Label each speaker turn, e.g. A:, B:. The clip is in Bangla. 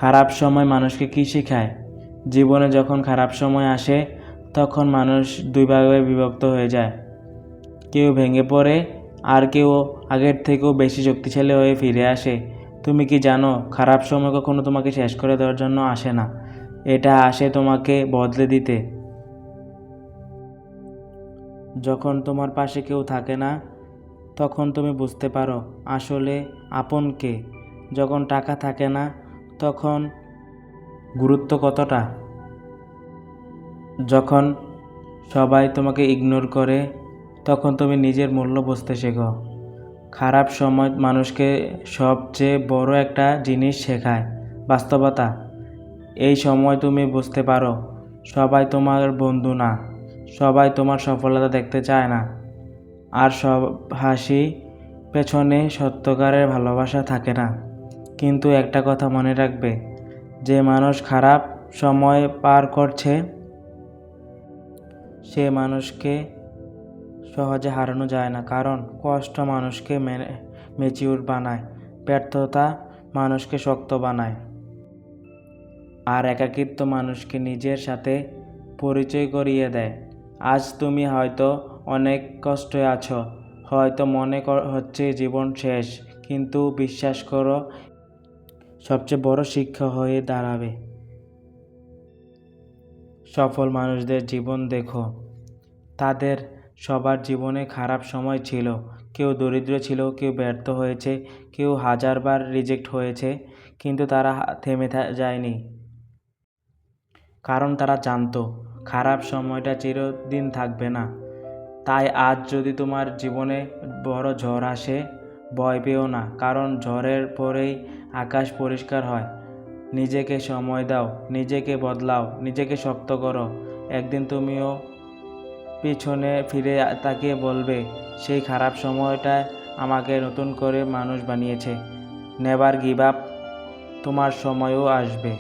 A: খারাপ সময় মানুষকে কী শেখায়? জীবনে যখন খারাপ সময় আসে তখন মানুষ দুই ভাগে বিভক্ত হয়ে যায়। কেউ ভেঙে পড়ে আর কেউ আগের থেকেও বেশি শক্তিশালী হয়ে ফিরে আসে। তুমি কি জানো, খারাপ সময় কখনো তোমাকে শেষ করে দেওয়ার জন্য আসে না, এটা আসে তোমাকে বদলে দিতে। যখন তোমার পাশে কেউ থাকে না তখন তুমি বুঝতে পারো আসলে আপন কে। যখন টাকা থাকে না তখন গুরুত্ব কতটা। যখন সবাই তোমাকে ইগনোর করে তখন তুমি নিজের মূল্য বুঝতে শেখো। খারাপ সময় মানুষকে সবচেয়ে বড় একটা জিনিস শেখায়, বাস্তবতা। এই সময় তুমি বুঝতে পারো সবাই তোমার বন্ধু না, সবাই তোমার সফলতা দেখতে চায় না, আর সব হাসি পেছনে সত্যিকারের ভালোবাসা থাকে না। কিন্তু একটা কথা মনে রাখবে, যে মানুষ খারাপ সময় পার করছে সে মানুষকে সহজে হারানো যায় না, কারণ কষ্ট মানুষকে ম্যাচিউর বানায়, ব্যর্থতা মানুষকে শক্ত বানায়, আর একাকিত্ব মানুষকে নিজের সাথে পরিচয় করিয়ে দেয়। আজ তুমি হয়তো অনেক কষ্টে আছো, হয়তো মনে হচ্ছে জীবন শেষ, কিন্তু বিশ্বাস করো, সবচেয়ে বড় শিক্ষা হয়ে দাঁড়াবে। সফল মানুষদের জীবন দেখো, তাদের সবার জীবনে খারাপ সময় ছিল। কেউ দরিদ্র ছিল, কেউ ব্যর্থ হয়েছে, কেউ হাজারবার রিজেক্ট হয়েছে, কিন্তু তারা থেমে যায়নি, কারণ তারা জানতো খারাপ সময়টা চিরদিন থাকবে না। তাই আজ যদি তোমার জীবনে বড় ঝড় আসে, ভয় পেও না, কারণ ঝড়ের পরেই আকাশ পরিষ্কার হয়। নিজেকে সময় দাও, নিজেকে বদলাও, নিজেকে শক্ত করো। একদিন তুমিও পিছনে ফিরে তাকিয়ে বলবে, সেই খারাপ সময়টা আমাকে নতুন করে মানুষ বানিয়েছে। নেভার গিভ আপ, তোমার সময়ও আসবে।